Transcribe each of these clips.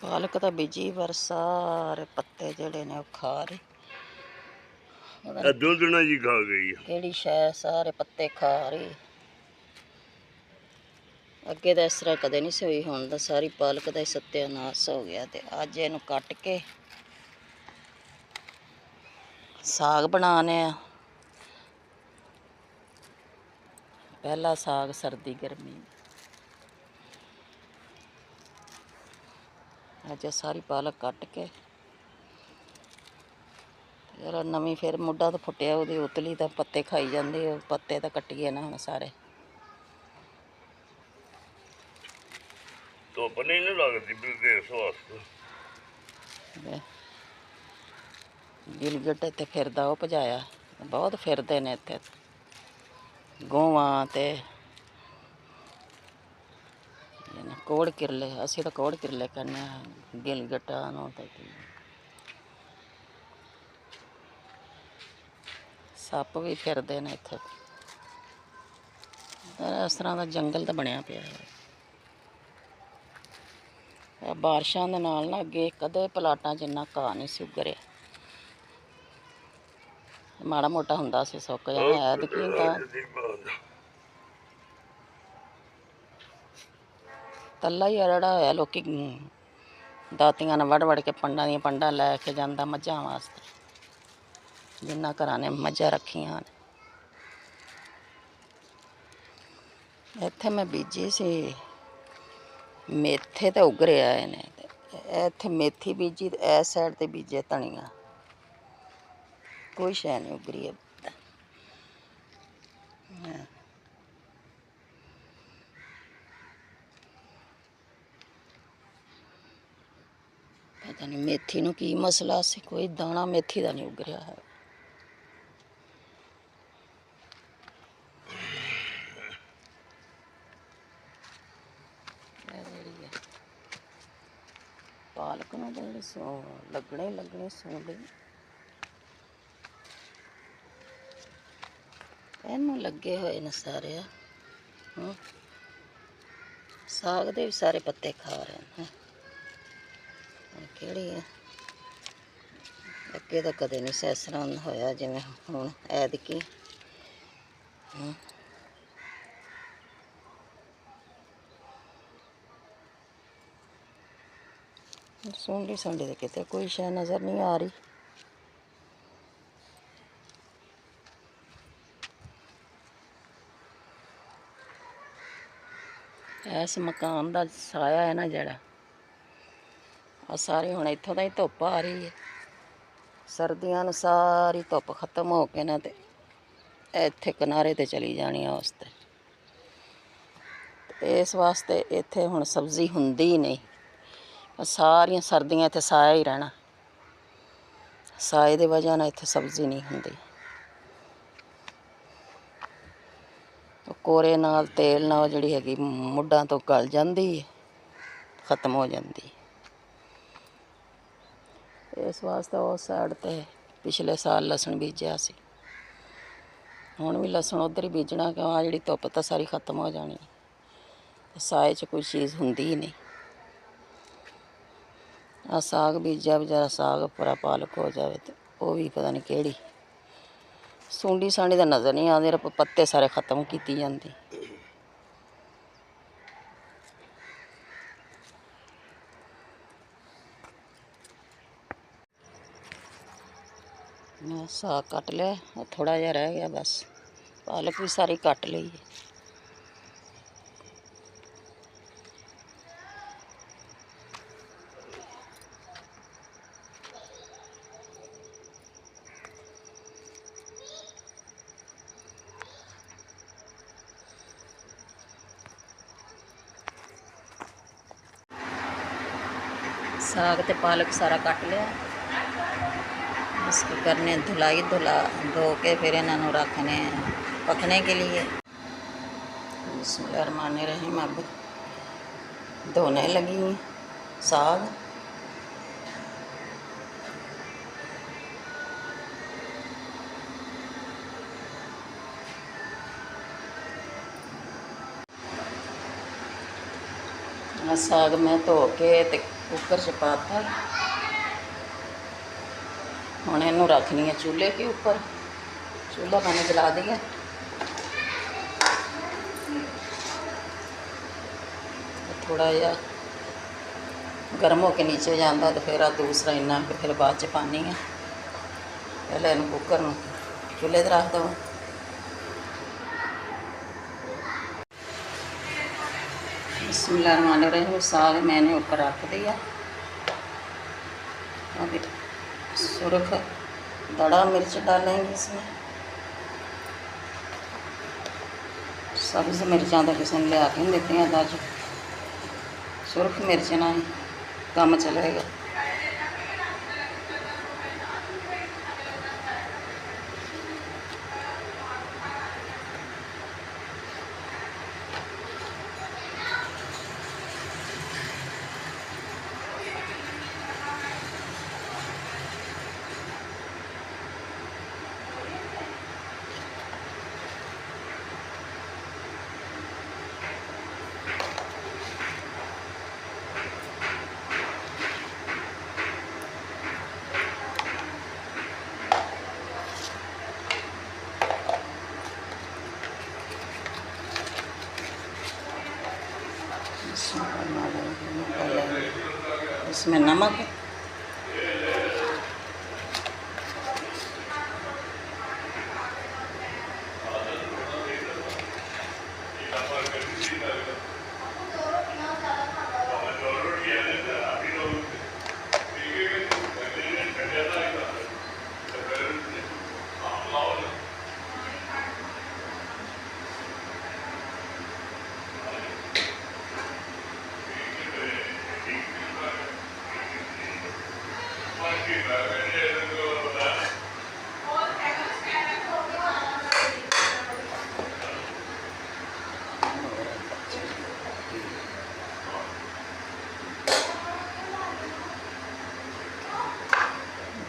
ਪਾਲਕ ਤਾਂ ਬੀਜੀ ਪਰ ਸਾਰੇ ਪੱਤੇ ਜਿਹੜੇ ਨੇ ਉਹ ਖਾ ਰਹੇ। ਪਤਾ ਦੁੱਧਣਾ ਜੀ ਖਾ ਗਈ ਕਿਹੜੀ ਸ਼ੈ ਸਾਰੇ ਪੱਤੇ ਖਾ ਰਹੀ। ਅੱਗੇ ਤਾਂ ਇਸ ਤਰ੍ਹਾਂ ਕਦੇ ਨਹੀਂ ਸੀ ਹੋਈ, ਹੁਣ ਤਾਂ ਸਾਰੀ ਪਾਲਕ ਦਾ ਹੀ ਸੱਤਿਆਨਾਸ਼ ਹੋ ਗਿਆ। ਤੇ ਅੱਜ ਇਹਨੂੰ ਕੱਟ ਕੇ ਸਾਗ ਬਣਾਉਣੇ ਆ। ਪਹਿਲਾ ਸਾਗ ਸਰਦੀ ਗਰਮੀ। ਅੱਜ ਸਾਰੀ ਪਾਲਕ ਕੱਟ ਕੇ ਯਾਰ ਨਵੀਂ ਫਿਰ ਮੁੱਢਾ ਤੋਂ ਫੁੱਟਿਆ ਉਹਦੀ ਉਤਲੀ ਤਾਂ ਪੱਤੇ ਖਾਈ ਜਾਂਦੇ। ਉਹ ਪੱਤੇ ਤਾਂ ਕੱਟੀਏ ਨਾ ਹੁਣ ਸਾਰੇ। ਧੁੱਪ ਨਹੀਂ ਨਾ ਲੱਗਦੀ ਬਿਲਕੁਲ ਇਸ ਵਾਸਤੇ। ਗਿਲਗਿਟ ਇੱਥੇ ਫਿਰਦਾ, ਉਹ ਭਜਾਇਆ। ਬਹੁਤ ਫਿਰਦੇ ਨੇ ਇੱਥੇ ਗੋਵਾਂ ਤੇ ਕੋੜ ਕਿਰਲੇ। ਅਸੀਂ ਤਾਂ ਕੋੜ ਕਿਰਲੇ ਕਹਿੰਦੇ ਹਾਂ ਗਿਲਗਿਟਾਂ ਨੂੰ। ਤਾਂ ਸੱਪ ਵੀ ਫਿਰਦੇ ਨੇ ਇੱਥੇ। ਇਸ ਤਰ੍ਹਾਂ ਦਾ ਜੰਗਲ ਤਾਂ ਬਣਿਆ ਪਿਆ ਹੈ। ਬਾਰਿਸ਼ਾਂ ਦੇ ਨਾਲ ਨਾ ਅੱਗੇ ਕਦੇ ਪਲਾਟਾਂ 'ਚ ਇੰਨਾ ਘਾਹ ਨਹੀਂ ਸੀ ਉਗਰਿਆ। ਮਾੜਾ ਮੋਟਾ ਹੁੰਦਾ ਸੀ ਸੁੱਕ ਜਾਣਾ। ਐਤਕੀ ਤਾਂ ਤੱਲਾ ਹੀ ਅਰੜਾ ਹੋਇਆ। ਲੋਕੀ ਦਾਤੀਆਂ ਨਾਲ ਵੜ ਵੜ ਕੇ ਪੰਡਾਂ ਦੀਆਂ ਪੰਡਾਂ ਲੈ ਕੇ ਜਾਂਦਾ ਮੱਝਾਂ ਵਾਸਤੇ, ਜਿਨ੍ਹਾਂ ਘਰਾਂ ਨੇ ਮੱਝਾਂ ਰੱਖੀਆਂ ਨੇ। ਇੱਥੇ ਮੈਂ ਬੀਜੀ ਸੀ ਮੇਥੇ ਤਾਂ ਉਗਰੇ ਆਏ ਨੇ। ਇੱਥੇ ਮੇਥੀ ਬੀਜੀ ਤੇ ਇਸ ਸਾਈਡ ਤੇ ਬੀਜੇ ਧਨੀਆ। ਕੋਈ ਸ਼ੈ ਨਹੀਂ ਉਗਰੀ ਹੈ। ਪਤਾ ਨਹੀਂ ਮੇਥੀ ਨੂੰ ਕੀ ਮਸਲਾ ਸੀ, ਕੋਈ ਦਾਣਾ ਮੇਥੀ ਦਾ ਨਹੀਂ ਉਗਰਿਆ ਹੈ। ਪਾਲਕ ਨੂੰ ਤਾਂ ਜਿਹੜੇ ਲੱਗਣੇ ਹੀ ਲੱਗਣੇ ਸੁੰਡੀ। ਇਹਨੂੰ ਲੱਗੇ ਹੋਏ ਨੇ ਸਾਰੇ। ਸਾਗ ਦੇ ਵੀ ਸਾਰੇ ਪੱਤੇ ਖਾ ਰਹੇ ਨੇ। ਕਿਹੜੀ ਹੈ? ਅੱਗੇ ਤਾਂ ਕਦੇ ਨਹੀਂ ਇਸ ਤਰ੍ਹਾਂ ਹੋਇਆ ਜਿਵੇਂ ਹੁਣ ਐਤਕੀ। ਸੁੰਡੀ ਸੁੰਡੀ ਦੇ ਕਿਤੇ ਕੋਈ ਸ਼ੈ ਨਜ਼ਰ ਨਹੀਂ ਆ ਰਹੀ। ਇਸ ਮਕਾਨ ਦਾ ਸਾਇਆ ਹੈ ਨਾ ਜਿਹੜਾ, ਆ ਸਾਰੀ ਹੁਣ ਇੱਥੋਂ ਦਾ ਹੀ ਧੁੱਪ ਆ ਰਹੀ ਹੈ। ਸਰਦੀਆਂ ਨੂੰ ਸਾਰੀ ਧੁੱਪ ਖਤਮ ਹੋ ਕੇ ਨਾ ਤੇ ਇੱਥੇ ਕਿਨਾਰੇ 'ਤੇ ਚਲੀ ਜਾਣੀ ਆ ਉਸ 'ਤੇ। ਇਸ ਵਾਸਤੇ ਇੱਥੇ ਹੁਣ ਸਬਜ਼ੀ ਹੁੰਦੀ ਹੀ ਨਹੀਂ। ਸਾਰੀਆਂ ਸਰਦੀਆਂ ਇੱਥੇ ਸਾਇਆ ਹੀ ਰਹਿਣਾ। ਸਾਏ ਦੀ ਵਜ੍ਹਾ ਨਾਲ ਇੱਥੇ ਸਬਜ਼ੀ ਨਹੀਂ ਹੁੰਦੀ। ਕੋਰੇ ਨਾਲ ਤੇਲ ਨਾਲ ਜਿਹੜੀ ਹੈਗੀ ਮੁੱਢਾਂ ਤੋਂ ਗਲ ਜਾਂਦੀ ਹੈ, ਖਤਮ ਹੋ ਜਾਂਦੀ। ਇਸ ਵਾਸਤੇ ਉਸ ਸਾਈਡ 'ਤੇ ਪਿਛਲੇ ਸਾਲ ਲਸਣ ਬੀਜਿਆ ਸੀ। ਹੁਣ ਵੀ ਲਸਣ ਉੱਧਰ ਹੀ ਬੀਜਣਾ ਕਿਉਂ ਆ ਜਿਹੜੀ ਧੁੱਪ ਤਾਂ ਸਾਰੀ ਖਤਮ ਹੋ ਜਾਣੀ। ਸਾਏ 'ਚ ਕੋਈ ਚੀਜ਼ ਹੁੰਦੀ ਹੀ ਨਹੀਂ। ਆ ਸਾਗ ਬੀਜਿਆ ਵਿਚਾਰਾ ਸਾਗ ਪੂਰਾ ਪਾਲਕ ਹੋ ਜਾਵੇ ਤੇ ਉਹ ਵੀ ਪਤਾ ਨਹੀਂ ਕਿਹੜੀ ਸੁੰਡੀ ਸਾਂਡੀ ਦਾ ਨਜ਼ਰ ਨਹੀਂ ਆਉਂਦੀ। ਪੱਤੇ ਸਾਰੇ ਖਤਮ ਕੀਤੀ ਜਾਂਦੀ। ਮੈਂ ਸਾਗ ਕੱਟ ਲਿਆ, ਥੋੜ੍ਹਾ ਜਿਹਾ ਰਹਿ ਗਿਆ ਬਸ। ਪਾਲਕ ਵੀ ਸਾਰੀ ਕੱਟ ਲਈ ਹੈ। साग ते पालक सारा कट लिया। इसको करने धुलाई धो के फिर इन्हों रखने पकने के लिए। बिस्मिल्लाहिर्रहमानिर्रहीम। अब धोने लगी साग। साग मैं धो के कुकर च पाता। हुण इनू रखनी है चूल्हे के ऊपर। चूल्हा मैंने जला दिया। थोड़ा जा गर्म होके नीचे जाता तो फिर दूसरा इन्ना कि फिर बाद च पानी है। पहले इन कुकर में चूल्हे पर रख दो। बिस्मिल्लाहिर्रहमानिर्रहीम। साग मैंने ऊपर रख दिया। अभी सुरख बड़ा मिर्च डालेंगे इसमें। सब्ज़ मिर्चा तो किसी ने लिया के नहीं देती हैं। अज सुरख मिर्च ना ही काम चलेगा। इसमें नमक,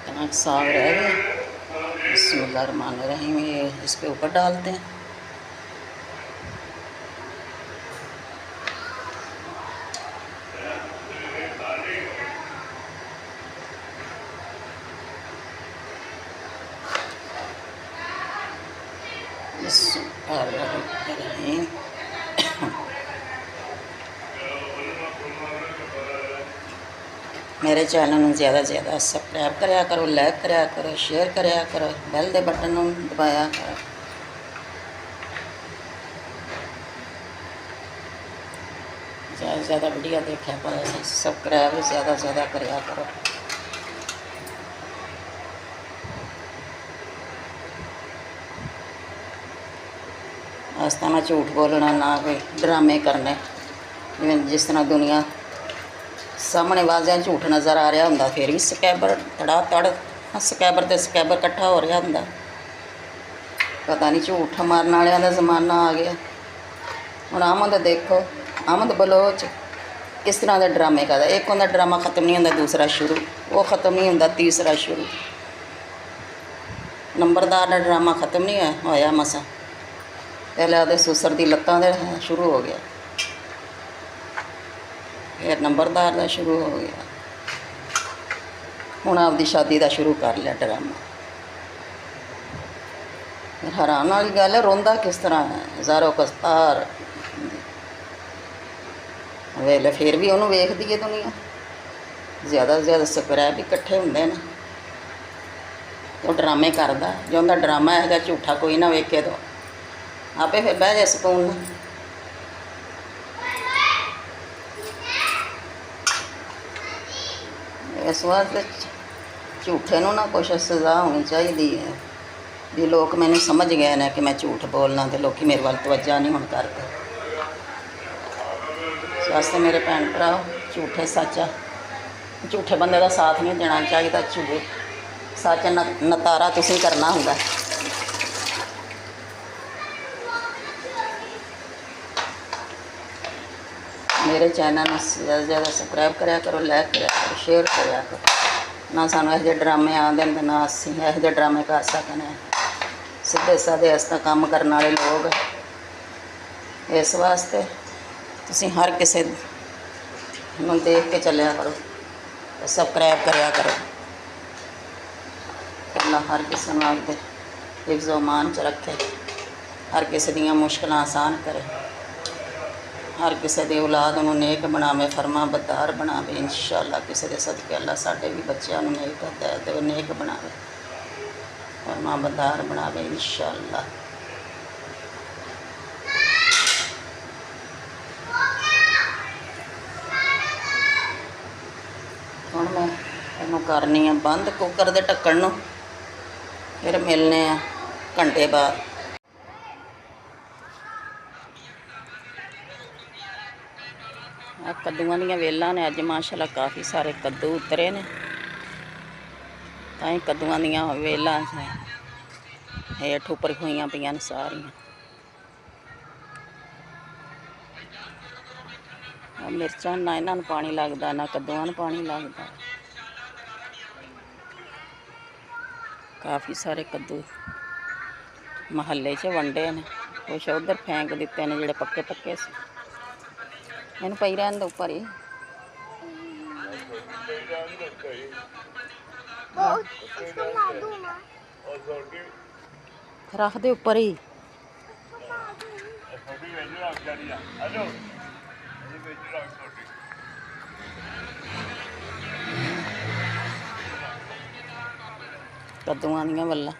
इतना साग रह गया। बिस्मिल्लाहिर्रहमानिर्रहीम। ये इसके ऊपर डालते हैं। बिस्मिल्लाहिर्रहमानिर्रहीम। मेरे चैनल में ज़्यादा से ज़्यादा सब्सक्राइब कराया करो, लाइक कराया करो, शेयर कराया करो, बेल के बटन दबाया करो। ज़्यादा से ज़्यादा वीडियो देखा करो, सब्सक्राइब ज़्यादा से ज़्यादा कराया करो। आस्ता ना झूठ बोलना, ना कोई ड्रामे करने। जिवें जिस तरह दुनिया सामने वाजिया झूठ नज़र आ रहा होंदा, फिर भी सबसक्राइबर तड़ा तड़ सबसक्राइबर ते सबसक्राइबर इकट्ठा हो रहा होंदा। पता नहीं झूठ मारने वालियां दा ज़माना आ गया। हुण अहमद देखो, अहमद बलोच किस तरह के ड्रामे करदा। एक होंदा ड्रामा ख़त्म नहीं होंदा, दूसरा शुरू, वो ख़त्म नहीं होंदा, तीसरा शुरू। नंबरदार का ड्रामा ख़त्म नहीं होया मसा, पहले आदे सुसर दी लत्तां दे शुरू हो गया, फिर नंबरदार का शुरू हो गया, हुण आपदी शादी का शुरू कर लिया ड्रामा। हैरान वाली गल है, रोंदा किस तरह है ज़ारो कस्तार वेले, फिर भी उन्होंने वेखदी है दुनिया। ज़्यादा से ज़्यादा सबसक्राइब भी इकट्ठे होंदे ने। वो ड्रामे करदा, जो उनका ड्रामा है झूठा कोई ना वेखे तो आपे फिर बह जाए सकून। इस वास्ते झूठे नूं ना कुछ सज़ा होनी चाहिए है भी लोग मैंने समझ गए ने कि मैं झूठ बोलना, तो लोग मेरे वाल तवज्जो नहीं हुण करते। इस वास्ते मेरे भैन भरा झूठे सच्चा झूठे बंदे का साथ नहीं देना चाहिए। झूठे सच नतारा तुसीं करना हुंदा। मेरे चैनल में ज़्यादा से ज़्यादा सबसक्राइब कराया करो, लाइक कराया करो, शेयर कराया करो। ना सानू इहो ड्रामे आते हैं, ना असीं इहो ड्रामे कर सकने। सीधे साधे अस तां काम करने वाले लोग। इस वास्ते तुसीं हर किसी नूं देख के चलिया करो। ਸਬਸਕ੍ਰਾਈਬ ਕਰਿਆ ਕਰੋ। ਅੱਲਾ ਹਰ ਕਿਸੇ ਨੂੰ ਆਪਦੇ ਹਿਫਜ਼ੋ ਮਾਨ 'ਚ ਰੱਖੇ, ਹਰ ਕਿਸੇ ਦੀਆਂ ਮੁਸ਼ਕਲਾਂ ਆਸਾਨ ਕਰੇ, ਹਰ ਕਿਸੇ ਦੀ ਔਲਾਦ ਨੂੰ ਨੇਕ ਬਣਾਵੇ, ਫਰਮਾ ਬਰਦਾਰ ਬਣਾਵੇ। ਇੰਸ਼ਾਅੱਲਾ ਕਿਸੇ ਦੇ ਸਦਕੇ ਅੱਲਾ ਸਾਡੇ ਵੀ ਬੱਚਿਆਂ ਨੂੰ ਨੇਕ ਹਦਾਇਤ ਦੇਵੇ, ਨੇਕ ਬਣਾਵੇ, ਫਰਮਾ ਬਰਦਾਰ ਬਣਾਵੇ ਇੰਸ਼ਾਅੱਲਾ। ਹੁਣ ਮੈਂ ਇਹਨੂੰ ਕਰਨੀ ਆ ਬੰਦ ਕੁੱਕਰ ਦੇ ਢੱਕਣ ਨੂੰ, ਫਿਰ ਮਿਲਨੇ ਆ ਘੰਟੇ ਬਾਅਦ। ਆ ਕੱਦੂਆਂ ਦੀਆਂ ਵੇਲਾਂ ਨੇ, ਅੱਜ ਮਾਸ਼ਾਅੱਲਾ ਕਾਫੀ ਸਾਰੇ ਕੱਦੂ ਉਤਰੇ ਨੇ, ਤਾਂ ਹੀ ਕੱਦੂਆਂ ਦੀਆਂ ਵੇਲਾਂ ਹੇਠ ਉੱਪਰ ਹੋਈਆਂ ਪਈਆਂ ਨੇ ਸਾਰੀਆਂ। ਮਿਰਚਾਂ ਨਾ ਇਹਨਾਂ ਨੂੰ ਪਾਣੀ ਲੱਗਦਾ, ਨਾ ਕੱਦੂਆਂ ਨੂੰ ਪਾਣੀ ਲੱਗਦਾ। ਕਾਫੀ ਸਾਰੇ ਕੱਦੂ ਮਹੱਲੇ 'ਚ ਵੰਡੇ ਨੇ, ਕੁਛ ਉੱਧਰ ਫੈਂਕ ਦਿੱਤੇ ਨੇ ਜਿਹੜੇ ਪੱਕੇ ਪੱਕੇ ਸੀ। ਇਹਨੂੰ ਪਈ ਰਹਿਣ ਦੋ ਉੱਪਰ ਹੀ। ਰੱਖ ਦੇ ਉੱਪਰ ਹੀ। ਕੱਦੂਆਂ ਦੀਆਂ ਵੱਲਾਂ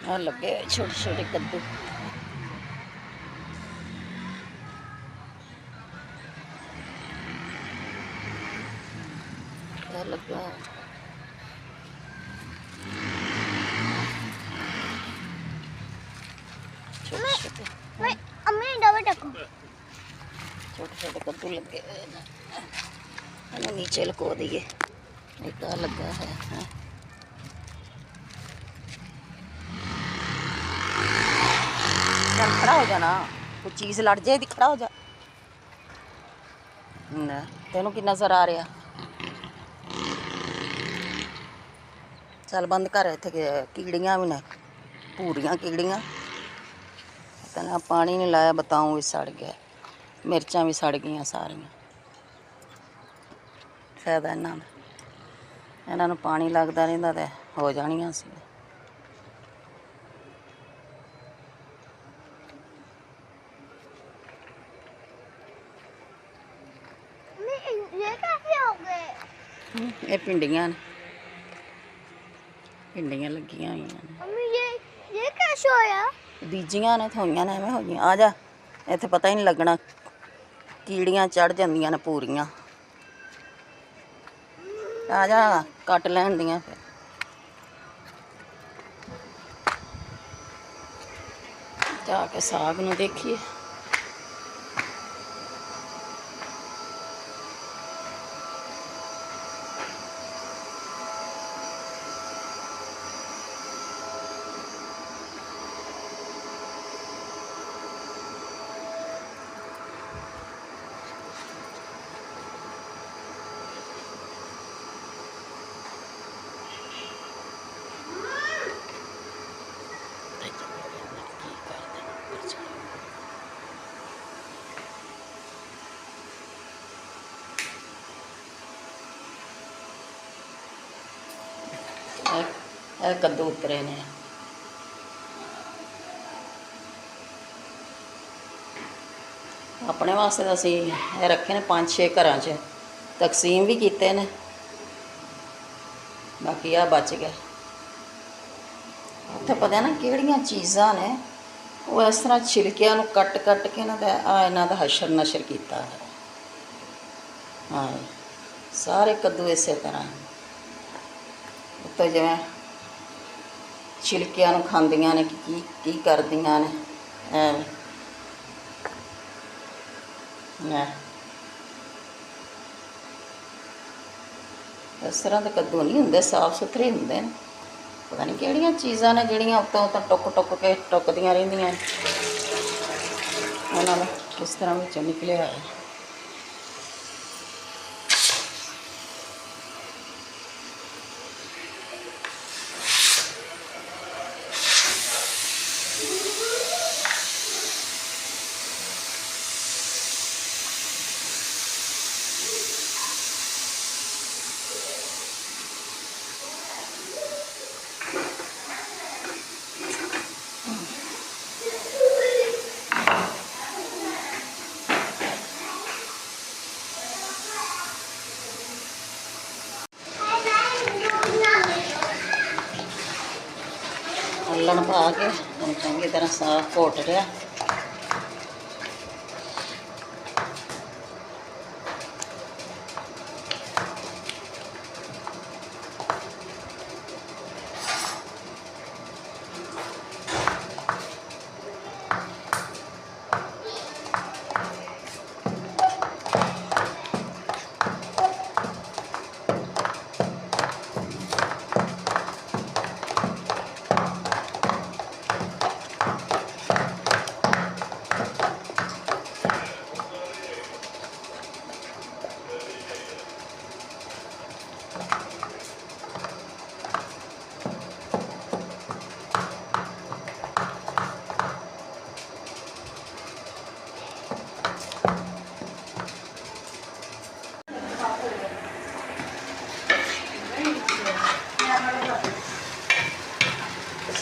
ਆ ਲੱਗੇ ਛੋਟੇ ਛੋਟੇ ਕੱਦੂ। ਆ ਲੱਗਾ ਛੋਟੇ ਛੋਟੇ ਛੋਟੇ ਛੋਟੇ ਕੱਦੂ ਲੱਗੇ ਹੋਏ ਨੇ। ਇਹਨੂੰ ਨੀਚੇ ਲਕੋ ਦਈਏ। ਇੱਕ ਆ ਲੱਗਾ ਹੈ। ਚੱਲ ਖੜਾ ਹੋ ਜਾਣਾ, ਕੋਈ ਚੀਜ਼ ਲੜ ਜਾਏ ਦੀ ਖੜਾ ਹੋ ਜਾ। ਤੈਨੂੰ ਕੀ ਨਜ਼ਰ ਆ ਰਿਹਾ? ਚੱਲ ਬੰਦ ਕਰ। ਇੱਥੇ ਕੀੜੀਆਂ ਵੀ ਨੇ, ਭੂਰੀਆਂ ਕੀੜੀਆਂ। ਤੈਨੂੰ ਪਾਣੀ ਨਹੀਂ ਲਾਇਆ, ਬਤਾਊਂ ਵੀ ਸੜ ਗਿਆ, ਮਿਰਚਾਂ ਵੀ ਸੜ ਗਈਆਂ ਸਾਰੀਆਂ। ਫਾਇਦਾ ਇਹਨਾਂ ਨੂੰ ਪਾਣੀ ਲੱਗਦਾ ਰਹਿੰਦਾ ਤੇ ਹੋ ਜਾਣੀਆਂ ਸੀ। ਇਹ ਭਿੰਡੀਆਂ ਨੇ, ਭਿੰਡੀਆਂ ਲੱਗੀਆਂ ਹੋਈਆਂ ਨੇ। ਇਹ कैसे ਹੋਇਆ? ਬੀਜੀਆਂ ਨੇ, ਥੋਈਆਂ ਨੇ, ਐਵੇਂ ਹੋਈਆਂ। ਆ ਜਾ, ਇੱਥੇ ਪਤਾ ਹੀ ਨਹੀਂ ਲੱਗਣਾ, ਕੀੜੀਆਂ ਚੜ ਜਾਂਦੀਆਂ ਨੇ ਪੂਰੀਆਂ। ਆ ਜਾ, ਕੱਟ ਲੈਣ ਦੀਆਂ ਫਿਰ। ਜਾ ਕੇ ਸਾਗ ਨੂੰ ਦੇਖੀਏ। ਇਹ ਕੱਦੂ ਉਤਰੇ ਨੇ। ਆਪਣੇ ਵਾਸਤੇ ਤਾਂ ਅਸੀਂ ਇਹ ਰੱਖੇ ਨੇ 5-6 ਘਰਾਂ 'ਚ, ਤਕਸੀਮ ਵੀ ਕੀਤੇ ਨੇ, ਬਾਕੀ ਆ ਬਚ ਗਏ। ਉੱਥੇ ਪਤਾ ਨਾ ਕਿਹੜੀਆਂ ਚੀਜ਼ਾਂ ਨੇ, ਉਹ ਇਸ ਤਰ੍ਹਾਂ ਛਿਲਕਿਆਂ ਨੂੰ ਕੱਟ ਕੱਟ ਕੇ ਇਹਨਾਂ ਦਾ ਹਸ਼ਰ ਨਸ਼ਰ ਕੀਤਾ ਹੈ। ਹਾਂ, ਸਾਰੇ ਕੱਦੂ ਇਸੇ ਤਰ੍ਹਾਂ ਉੱਤੇ ਜਿਵੇਂ ਛਿਲਕਿਆਂ ਨੂੰ ਖਾਂਦੀਆਂ ਨੇ ਕਿ ਕੀ ਕਰਦੀਆਂ ਨੇ। ਐਵੇਂ ਇਸ ਤਰ੍ਹਾਂ ਦੇ ਕੱਦੂ ਨਹੀਂ ਹੁੰਦੇ, ਸਾਫ ਸੁਥਰੇ ਹੁੰਦੇ ਨੇ। ਪਤਾ ਨਹੀਂ ਕਿਹੜੀਆਂ ਚੀਜ਼ਾਂ ਨੇ ਜਿਹੜੀਆਂ ਉੱਤੋਂ ਟੁੱਕ ਟੁੱਕ ਕੇ ਟੁੱਕਦੀਆਂ ਰਹਿੰਦੀਆਂ, ਉਹਨਾਂ ਦਾ ਕਿਸ ਤਰ੍ਹਾਂ ਵਿੱਚੋਂ ਨਿਕਲਿਆ ਹੈ। ਛਿੱਲਣ ਪਾ ਕੇ ਹੁਣ ਚੰਗੀ ਤਰ੍ਹਾਂ ਸਾਫ਼ ਘੋਟ ਲਿਆ।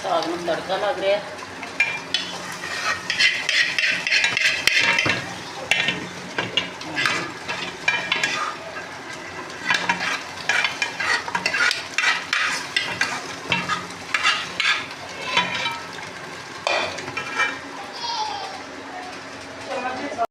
ਸਾਗ ਨੂੰ ਤੜਕਾ ਲੱਗ ਰਿਹਾ।